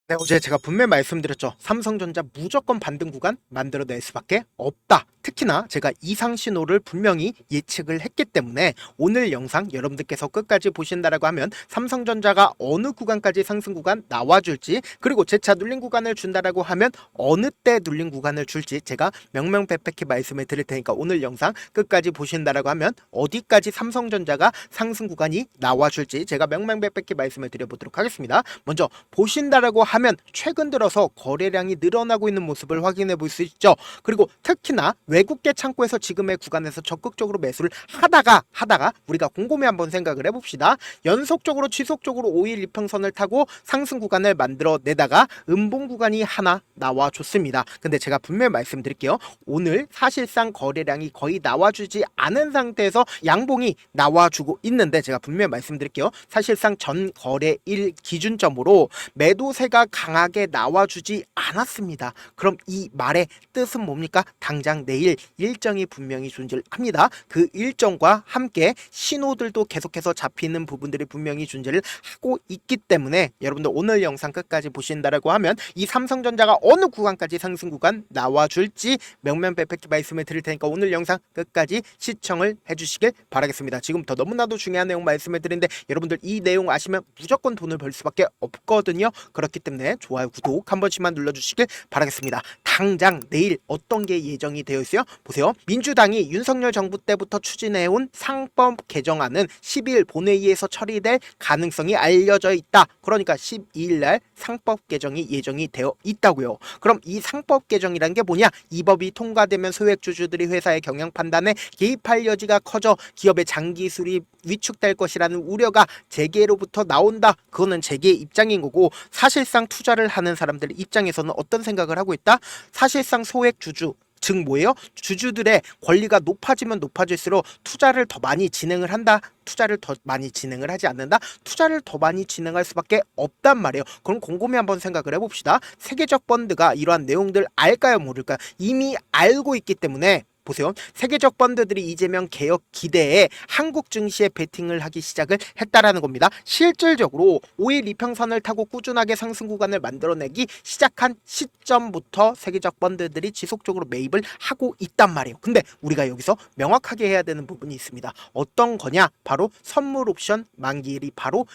네, 어제 제가 분명히 말씀드렸죠. 삼성전자 무조건 반등 구간 만들어낼 수밖에 없다. 특히나 제가 이상 신호를 분명히 예측을 했기 때문에 오늘 영상 여러분들께서 끝까지 보신다라고 하면 삼성전자가 어느 구간까지 상승 구간 나와줄지, 그리고 재차 눌린 구간을 준다라고 하면 어느 때 눌린 구간을 줄지 제가 명명백백히 말씀을 드릴 테니까 오늘 영상 끝까지 보신다라고 하면 어디까지 삼성전자가 상승 구간이 나와줄지 제가 명명백백히 말씀을 드려보도록 하겠습니다. 먼저 보신다라고 하면 최근 들어서 거래량이 늘어나고 있는 모습을 확인해 볼 수 있죠. 그리고 특히나 외국계 창고에서 지금의 구간에서 적극적으로 매수를 하다가 우리가 곰곰이 한번 생각을 해봅시다. 연속적으로 지속적으로 5일 이평선을 타고 상승 구간을 만들어내다가 음봉 구간이 하나 나와줬습니다. 근데 제가 분명히 말씀드릴게요. 오늘 사실상 거래량이 거의 나와주지 않은 상태에서 양봉이 나와주고 있는데 제가 분명히 말씀드릴게요. 사실상 전 거래일 기준점으로 매도세가 강하게 나와주지 않았습니다. 그럼 이 말의 뜻은 뭡니까? 당장 내일 일정이 분명히 존재합니다. 그 일정과 함께 신호들도 계속해서 잡히는 부분들이 분명히 존재를 하고 있기 때문에 여러분들 오늘 영상 끝까지 보신다라고 하면 이 삼성전자가 어느 구간까지 상승 구간 나와줄지 명명백백히 말씀을 드릴 테니까 오늘 영상 끝까지 시청을 해주시길 바라겠습니다. 지금부터 너무나도 중요한 내용 말씀을 드리는데 여러분들 이 내용 아시면 무조건 돈을 벌 수밖에 없거든요. 그렇기 때문에 좋아요, 구독 한 번씩만 눌러주시길 바라겠습니다. 당장 내일 어떤 게 예정이 되어 있어요? 보세요. 민주당이 윤석열 정부 때부터 추진해온 상법 개정안은 10일 본회의에서 처리될 가능성이 알려져 있다. 그러니까 12일 날 상법 개정이 예정이 되어 있다고요. 그럼 이 상법 개정이란 게 뭐냐? 이 법이 통과되면 소액주주들이 회사의 경영 판단에 개입할 여지가 커져 기업의 장기 수립 위축될 것이라는 우려가 재계로부터 나온다. 그거는 재계의 입장인 거고, 사실상 투자를 하는 사람들 입장에서는 어떤 생각을 하고 있다? 사실상 소액주주 즉 뭐예요? 주주들의 권리가 높아지면 높아질수록 투자를 더 많이 진행을 한다. 투자를 더 많이 진행을 하지 않는다. 투자를 더 많이 진행할 수밖에 없단 말이에요. 그럼 곰곰이 한번 생각을 해봅시다. 세계적 펀드가 이러한 내용들 알까요, 모를까요? 이미 알고 있기 때문에 보세요. 세계적 펀드들이 이재명 개혁 기대에 한국 증시에 베팅을 하기 시작을 했다라는 겁니다. 실질적으로 5일 이평선을 타고 꾸준하게 상승 구간을 만들어내기 시작한 시점부터 세계적 펀드들이 지속적으로 매입을 하고 있단 말이에요. 근데 우리가 여기서 명확하게 해야 되는 부분이 있습니다. 어떤 거냐? 바로 선물 옵션 만기일이 바로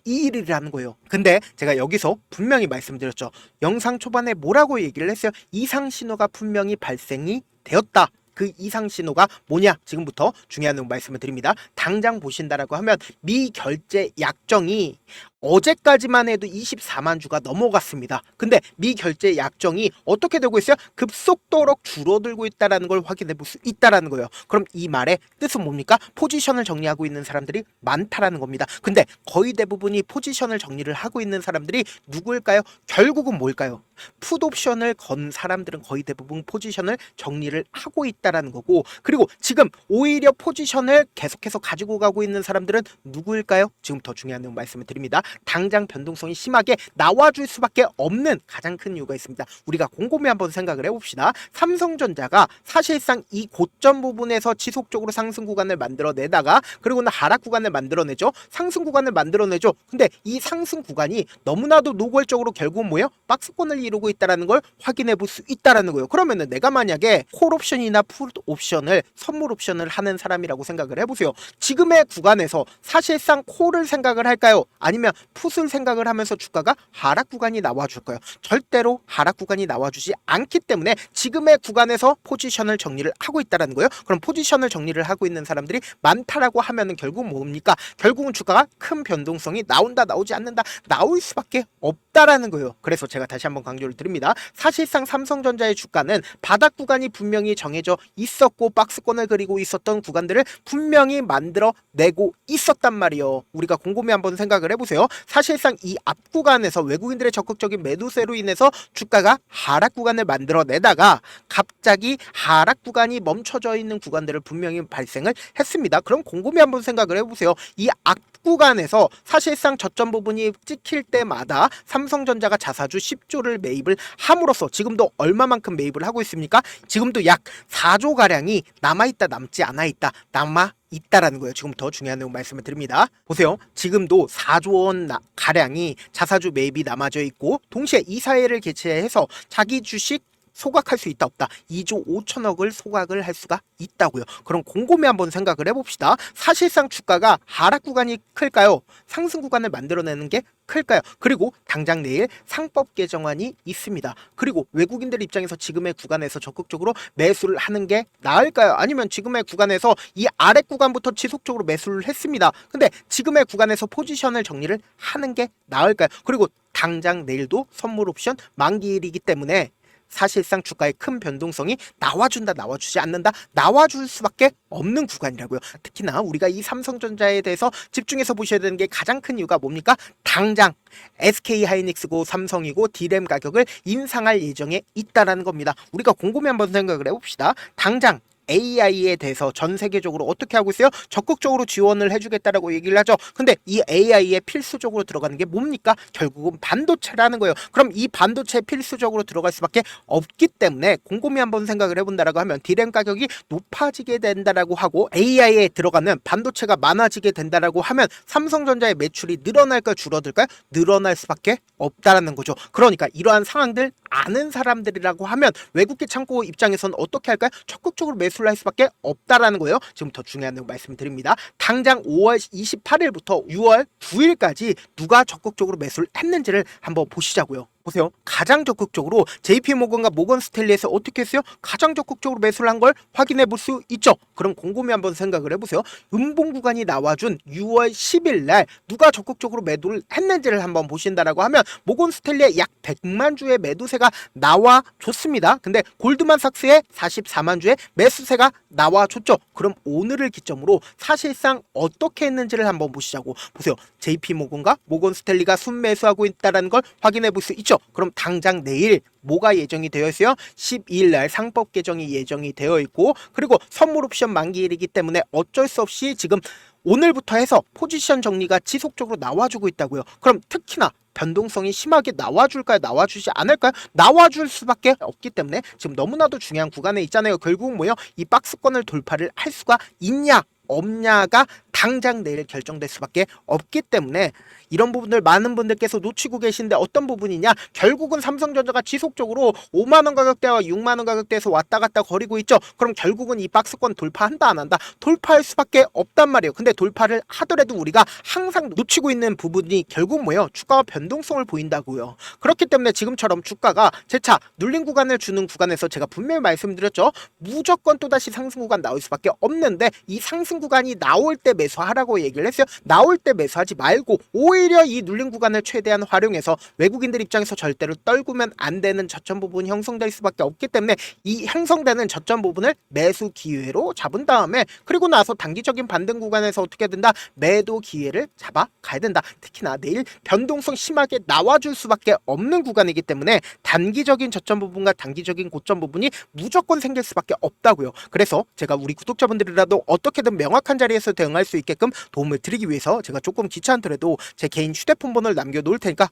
2일이라는 거예요. 근데 제가 여기서 분명히 말씀드렸죠. 영상 초반에 뭐라고 얘기를 했어요? 이상 신호가 분명히 발생이 되었다. 그 이상 신호가 뭐냐? 지금부터 중요한 내용 말씀을 드립니다. 당장 보신다라고 하면 미결제 약정이 어제까지만 해도 24만 주가 넘어갔습니다. 근데 미결제 약정이 어떻게 되고 있어요? 급속도로 줄어들고 있다는 걸 확인해 볼 수 있다는 거예요. 그럼 이 말의 뜻은 뭡니까? 포지션을 정리하고 있는 사람들이 많다라는 겁니다. 근데 거의 대부분이 포지션을 정리를 하고 있는 사람들이 누구일까요? 결국은 뭘까요? 풋옵션을 건 사람들은 거의 대부분 포지션을 정리를 하고 있다라는 거고, 그리고 지금 오히려 포지션을 계속해서 가지고 가고 있는 사람들은 누구일까요? 지금 더 중요한 내용 말씀을 드립니다. 당장 변동성이 심하게 나와줄 수밖에 없는 가장 큰 이유가 있습니다. 우리가 곰곰이 한번 생각을 해봅시다. 삼성전자가 사실상 이 고점 부분에서 지속적으로 상승 구간을 만들어내다가 그리고는 하락 구간을 만들어내죠. 상승 구간을 만들어내죠. 근데 이 상승 구간이 너무나도 노골적으로 결국은 뭐예요? 박스권을 이루고 있다는 걸 확인해 볼 수 있다는 거예요. 그러면은 내가 만약에 콜 옵션이나 풋 옵션을 선물 옵션을 하는 사람이라고 생각을 해보세요. 지금의 구간에서 사실상 콜을 생각을 할까요? 아니면 풋을 생각을 하면서 주가가 하락 구간이 나와줄까요? 절대로 하락 구간이 나와주지 않기 때문에 지금의 구간에서 포지션을 정리를 하고 있다는 거예요. 그럼 포지션을 정리를 하고 있는 사람들이 많다라고 하면은 결국은 뭡니까? 결국은 주가가 큰 변동성이 나온다, 나오지 않는다, 나올 수밖에 없다라는 거예요. 그래서 제가 다시 한번 강조를 드립니다. 사실상 삼성전자의 주가는 바닥 구간이 분명히 정해져 있었고 박스권을 그리고 있었던 구간들을 분명히 만들어내고 있었단 말이에요. 우리가 곰곰이 한번 생각을 해보세요. 사실상 이 앞 구간에서 외국인들의 적극적인 매도세로 인해서 주가가 하락 구간을 만들어내다가 갑자기 하락 구간이 멈춰져 있는 구간들을 분명히 발생을 했습니다. 그럼 곰곰이 한번 생각을 해보세요. 이 앞 구간에서 사실상 저점 부분이 찍힐 때마다 삼성전자가 자사주 10조를 매입을 함으로써 지금도 얼마만큼 매입을 하고 있습니까? 지금도 약 4조 가량이 남아있다, 남지 않아있다, 남아 있다라는 거예요. 지금부터 중요한 내용 말씀을 드립니다. 보세요. 지금도 4조 원 가량이 자사주 매입이 남아져 있고 동시에 이사회를 개최해서 자기 주식 소각할 수 있다 없다 2조 5천억을 소각을 할 수가 있다고요. 그럼 곰곰이 한번 생각을 해봅시다. 사실상 주가가 하락 구간이 클까요? 상승 구간을 만들어내는 게 클까요? 그리고 당장 내일 상법 개정안이 있습니다. 그리고 외국인들 입장에서 지금의 구간에서 적극적으로 매수를 하는 게 나을까요? 아니면 지금의 구간에서 이 아래 구간부터 지속적으로 매수를 했습니다. 근데 지금의 구간에서 포지션을 정리를 하는 게 나을까요? 그리고 당장 내일도 선물 옵션 만기일이기 때문에 사실상 주가의 큰 변동성이 나와준다 나와주지 않는다 나와줄 수밖에 없는 구간이라고요. 특히나 우리가 이 삼성전자에 대해서 집중해서 보셔야 되는 게 가장 큰 이유가 뭡니까? 당장 SK하이닉스고 삼성이고 D램 가격을 인상할 예정에 있다라는 겁니다. 우리가 곰곰이 한번 생각을 해봅시다. 당장 AI에 대해서 전 세계적으로 어떻게 하고 있어요? 적극적으로 지원을 해주겠다라고 얘기를 하죠. 근데 이 AI에 필수적으로 들어가는 게 뭡니까? 결국은 반도체라는 거예요. 그럼 이 반도체에 필수적으로 들어갈 수밖에 없기 때문에 곰곰이 한번 생각을 해본다라고 하면 D램 가격이 높아지게 된다라고 하고 AI에 들어가는 반도체가 많아지게 된다라고 하면 삼성전자의 매출이 늘어날까요? 줄어들까요? 늘어날 수밖에 없다라는 거죠. 그러니까 이러한 상황들 아는 사람들이라고 하면 외국계 창고 입장에서는 어떻게 할까요? 적극적으로 매수를 할 수밖에 없다라는 거예요. 지금부터 중요한 내용 말씀드립니다. 당장 5월 28일부터 6월 9일까지 누가 적극적으로 매수를 했는지를 한번 보시자고요. 보세요. 가장 적극적으로 JP모건과 모건스탠리에서 어떻게 했어요? 가장 적극적으로 매수를 한 걸 확인해 볼 수 있죠. 그럼 곰곰이 한번 생각을 해보세요. 음봉 구간이 나와준 6월 10일 날 누가 적극적으로 매도를 했는지를 한번 보신다라고 하면 모건스탠리의 약 100만 주의 매도세가 나와줬습니다. 근데 골드만삭스의 44만 주의 매수세가 나와줬죠. 그럼 오늘을 기점으로 사실상 어떻게 했는지를 한번 보시자고. 보세요. JP모건과 모건스탠리가 순매수하고 있다는 걸 확인해 볼 수 있죠. 그럼 당장 내일 뭐가 예정이 되어 있어요? 12일 날 상법 개정이 예정이 되어 있고 그리고 선물 옵션 만기일이기 때문에 어쩔 수 없이 지금 오늘부터 해서 포지션 정리가 지속적으로 나와주고 있다고요. 그럼 특히나 변동성이 심하게 나와줄까요? 나와주지 않을까요? 나와줄 수밖에 없기 때문에 지금 너무나도 중요한 구간에 있잖아요. 결국은 뭐요? 이 박스권을 돌파를 할 수가 있냐 없냐가 당장 내일 결정될 수밖에 없기 때문에 이런 부분들 많은 분들께서 놓치고 계신데 어떤 부분이냐? 결국은 삼성전자가 지속적으로 5만원 가격대와 6만원 가격대에서 왔다 갔다 거리고 있죠. 그럼 결국은 이 박스권 돌파한다 안 한다? 돌파할 수밖에 없단 말이에요. 근데 돌파를 하더라도 우리가 항상 놓치고 있는 부분이 결국 뭐예요? 주가가 변동성을 보인다고요. 그렇기 때문에 지금처럼 주가가 재차 눌린 구간을 주는 구간에서 제가 분명히 말씀드렸죠. 무조건 또다시 상승 구간 나올 수밖에 없는데 이 상승 구간이 나올 때 매수하라고 얘기를 했어요. 나올 때 매수하지 말고 오히려 이 눌린 구간을 최대한 활용해서 외국인들 입장에서 절대로 떨구면 안 되는 저점 부분이 형성될 수밖에 없기 때문에 이 형성되는 저점 부분을 매수 기회로 잡은 다음에 그리고 나서 단기적인 반등 구간에서 어떻게 된다? 매도 기회를 잡아 가야 된다. 특히나 내일 변동성 심하게 나와줄 수밖에 없는 구간이기 때문에 단기적인 저점 부분과 단기적인 고점 부분이 무조건 생길 수밖에 없다고요. 그래서 제가 우리 구독자분들이라도 어떻게든 명확한 자리에서 대응할 수 있게끔 도움을 드리기 위해서 제가 조금 귀찮더라도 제 개인 휴대폰 번호를 남겨놓을 테니까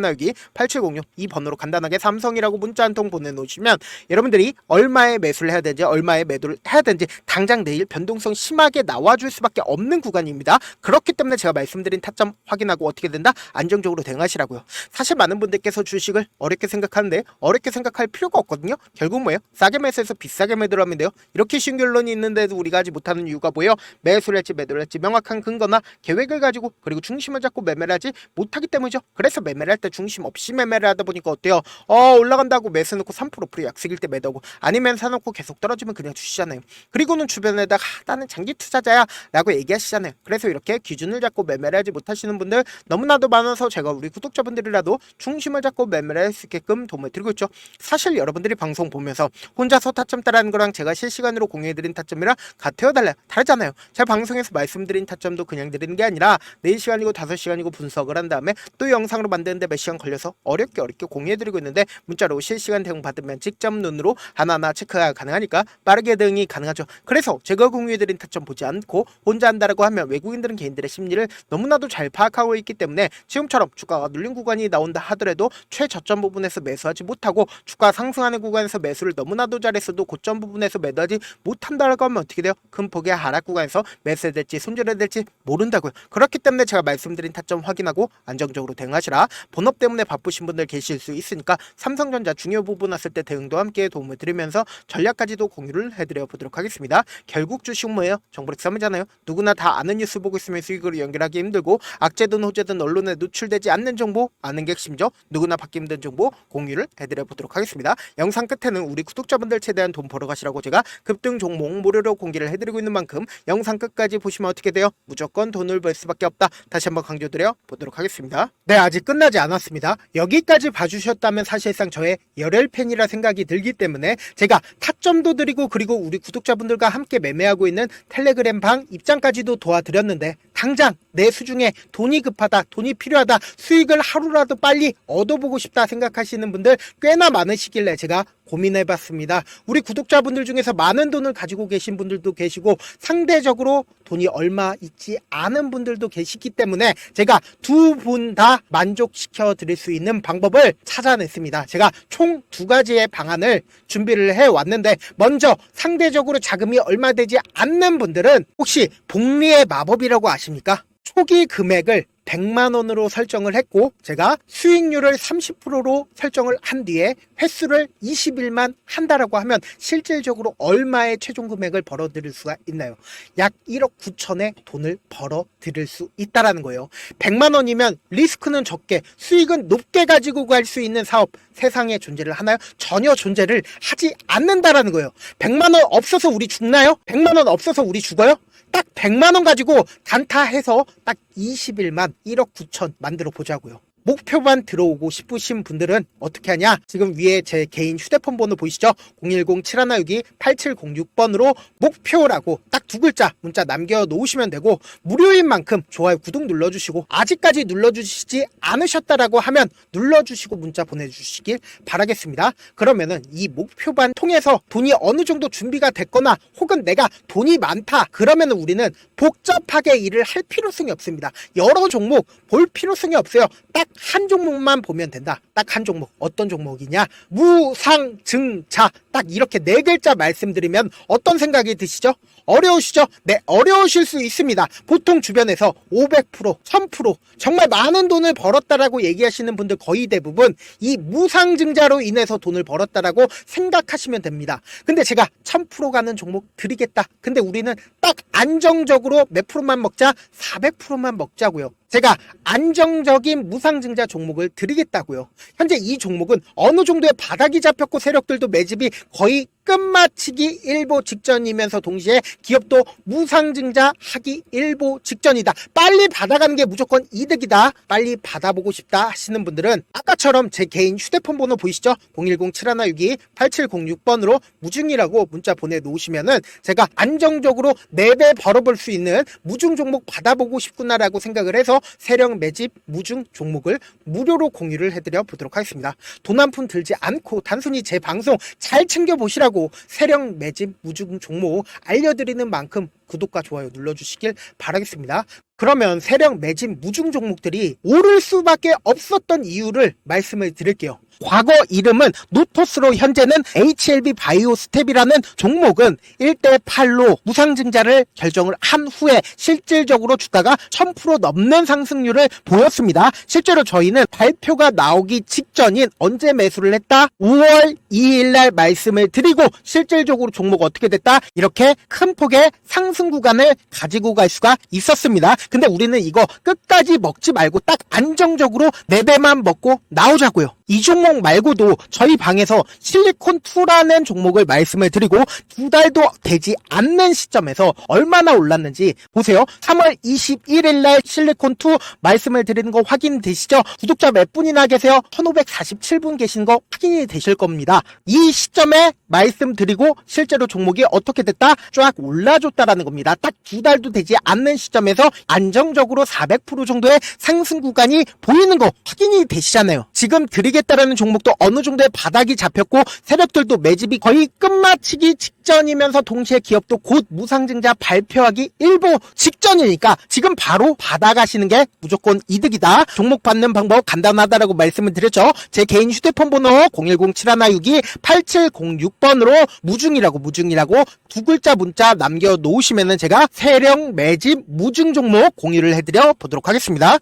010-7162-8706 이 번호로 간단하게 삼성이라고 문자 한 통 보내놓으시면 여러분들이 얼마에 매수를 해야 되는지 얼마에 매도를 해야 되는지 당장 내일 변동성 심하게 나와줄 수밖에 없는 구간입니다. 그렇기 때문에 제가 말씀드린 타점 확인하고 어떻게 된다? 안정적으로 대응하시라고요. 사실 많은 분들께서 주식을 어렵게 생각하는데 어렵게 생각할 필요가 없거든요. 결국 뭐예요? 싸게 매수해서 비싸게 매도를 하면 돼요. 이렇게 쉬운 결론이 있는데도 우리가 하지 못하는 이유가 뭐예요? 매수를 할지 매도를 할지 명확한 근거나 계획을 가지고 그리고 중심을 잡고 매매를 하지 못하기 때문이죠. 그래서 매매를 할 때 중심 없이 매매를 하다 보니까 어때요? 올라간다고 매수 놓고 3% 프로 약속일 때 매도하고 아니면 사놓고 계속 떨어지면 그냥 주시잖아요. 그리고는 주변에다가 나는 장기 투자자야 라고 얘기하시잖아요. 그래서 이렇게 기준을 잡고 매매를 하지 못하시는 분들 너무나도 많아서 제가 우리 구독자분들이라도 중심을 잡고 매매를 할 수 있게끔 도움을 드리고 있죠. 사실 여러분들이 방송 보면서 혼자서 타점 따라하는 거랑 제가 실시간으로 공유해드린 타점이랑 같아요 달라요? 다르잖아요. 제가 방송에서 말씀드린 타점도 그냥 드리는 게 아니라 4시간이고 5시간이고 분석을 한 다음에 또 영상으로 만드는데 몇 시간 걸려서 어렵게 공유해드리고 있는데 문자로 실시간 대응 받으면 직접 눈으로 하나하나 체크가 가능하니까 빠르게 대응이 가능하죠. 그래서 제가 공유해드린 타점 보지 않고 혼자 한다라고 하면 외국인들은 개인들의 심리를 너무나도 잘 파악하고 있기 때문에 지금처럼 주가가 눌린 구간이 나온다 하더라도 최저점 부분에서 매수하지 못하고 주가 상승하는 구간에서 매수를 너무나도 잘했어도 고점 부분에서 매도하지 못한다라고 하면 어떻게 돼요? 큰 폭의 하락 하락 구간에서 매수해야 될지 손절해야 될지 모른다고요. 그렇기 때문에 제가 말씀드린 타점 확인하고 안정적으로 대응하시라. 본업 때문에 바쁘신 분들 계실 수 있으니까 삼성전자 중요 부분 왔을 때 대응도 함께 도움을 드리면서 전략까지도 공유를 해드려 보도록 하겠습니다. 결국 주식은 뭐예요? 정보력 싸움이잖아요. 누구나 다 아는 뉴스 보고 있으면 수익으로 연결하기 힘들고 악재든 호재든 언론에 노출되지 않는 정보 아는 게 핵심이죠. 누구나 받기 힘든 정보 공유를 해드려 보도록 하겠습니다. 영상 끝에는 우리 구독자분들 최대한 돈 벌어 가시라고 제가 급등 종목 무료로 공개를 해드리고 있는 만큼 영상 끝까지 보시면 어떻게 돼요? 무조건 돈을 벌 수밖에 없다. 다시 한번 강조드려 보도록 하겠습니다. 네, 아직 끝나지 않았습니다. 여기까지 봐주셨다면 사실상 저의 열혈 팬이라 생각이 들기 때문에 제가 타점도 드리고 그리고 우리 구독자분들과 함께 매매하고 있는 텔레그램 방 입장까지도 도와드렸는데 당장 내 수중에 돈이 급하다, 돈이 필요하다, 수익을 하루라도 빨리 얻어보고 싶다 생각하시는 분들 꽤나 많으시길래 제가 고민해봤습니다. 우리 구독자분들 중에서 많은 돈을 가지고 계신 분들도 계시고 상대적으로 돈이 얼마 있지 않은 분들도 계시기 때문에 제가 두 분 다 만족시켜 드릴 수 있는 방법을 찾아냈습니다. 제가 총 두 가지의 방안을 준비를 해왔는데 먼저 상대적으로 자금이 얼마 되지 않는 분들은 혹시 복리의 마법이라고 아십니까? 초기 금액을 100만원으로 설정을 했고 제가 수익률을 30%로 설정을 한 뒤에 횟수를 20일만 한다라고 하면 실질적으로 얼마의 최종 금액을 벌어들일 수가 있나요? 약 1억 9천의 돈을 벌어들일 수 있다라는 거예요. 100만원이면 리스크는 적게 수익은 높게 가지고 갈 수 있는 사업 세상에 존재를 하나요? 전혀 존재를 하지 않는다라는 거예요. 100만원 없어서 우리 죽나요? 100만원 없어서 우리 죽어요? 딱 100만원 가지고 단타해서 딱 20일만 1억 9천 만들어 보자고요. 목표만 들어오고 싶으신 분들은 어떻게 하냐? 지금 위에 제 개인 휴대폰 번호 보이시죠? 010-7162-8706번으로 목표라고 딱 두 글자 문자 남겨놓으시면 되고 무료인 만큼 좋아요 구독 눌러주시고 아직까지 눌러주시지 않으셨다라고 하면 눌러주시고 문자 보내주시길 바라겠습니다. 그러면은 이 목표반 통해서 돈이 어느 정도 준비가 됐거나 혹은 내가 돈이 많다 그러면은 우리는 복잡하게 일을 할 필요성이 없습니다. 여러 종목 볼 필요성이 없어요. 딱 한 종목만 보면 된다. 딱 한 종목. 어떤 종목이냐? 무상증자. 딱 이렇게 네 글자 말씀드리면 어떤 생각이 드시죠? 어려우시죠? 네, 어려우실 수 있습니다. 보통 주변에서 500%, 1000% 정말 많은 돈을 벌었다라고 얘기하시는 분들 거의 대부분 이 무상증자로 인해서 돈을 벌었다라고 생각하시면 됩니다. 근데 제가 1000% 가는 종목 드리겠다. 근데 우리는 딱 안정적으로 몇 프로만 먹자? 400%만 먹자고요. 제가 안정적인 무상증자 종목을 드리겠다고요. 현재 이 종목은 어느 정도의 바닥이 잡혔고 세력들도 매집이 거의 끝마치기 일보 직전이면서 동시에 기업도 무상증자 하기 일보 직전이다. 빨리 받아가는 게 무조건 이득이다. 빨리 받아보고 싶다 하시는 분들은 아까처럼 제 개인 휴대폰 번호 보이시죠? 010-7162-8706번으로 무중이라고 문자 보내놓으시면은 제가 안정적으로 4배 벌어볼 수 있는 무중 종목 받아보고 싶구나라고 생각을 해서 세력 매집 무중 종목을 무료로 공유를 해드려 보도록 하겠습니다. 돈 한 푼 들지 않고 단순히 제 방송 잘 챙겨보시라고 세력 매집 무중 종목 알려드리는 만큼 구독과 좋아요 눌러주시길 바라겠습니다. 그러면 세력 매집 무중 종목들이 오를 수밖에 없었던 이유를 말씀을 드릴게요. 과거 이름은 노토스로 현재는 HLB 바이오스텝이라는 종목은 1대8로 무상증자를 결정을 한 후에 실질적으로 주가가 1000% 넘는 상승률을 보였습니다. 실제로 저희는 발표가 나오기 직전인 언제 매수를 했다? 5월 2일 날 말씀을 드리고 실질적으로 종목 어떻게 됐다? 이렇게 큰 폭의 상승 구간을 가지고 갈 수가 있었습니다. 근데 우리는 이거 끝까지 먹지 말고 딱 안정적으로 4배만 먹고 나오자고요. 이 종목 말고도 저희 방에서 실리콘2라는 종목을 말씀을 드리고 2달도 되지 않는 시점에서 얼마나 올랐는지 보세요. 3월 21일 날 실리콘2 말씀을 드리는 거 확인되시죠? 구독자 몇 분이나 계세요? 1547분 계신 거 확인이 되실 겁니다. 이 시점에 말씀드리고 실제로 종목이 어떻게 됐다? 쫙 올라줬다라는 겁니다. 딱 2달도 되지 않는 시점에서 안정적으로 400% 정도의 상승 구간이 보이는 거 확인이 되시잖아요. 지금 드리게 매집하겠다라는 종목도 어느 정도의 바닥이 잡혔고 세력들도 매집이 거의 끝마치기 직전이면서 동시에 기업도 곧 무상증자 발표하기 일보 직전이니까 지금 바로 받아가시는 게 무조건 이득이다. 종목 받는 방법 간단하다라고 말씀을 드렸죠. 제 개인 휴대폰 번호 010-7162-8706번으로 무중이라고 두 글자 문자 남겨놓으시면은 제가 세력 매집 무중 종목 공유를 해드려 보도록 하겠습니다.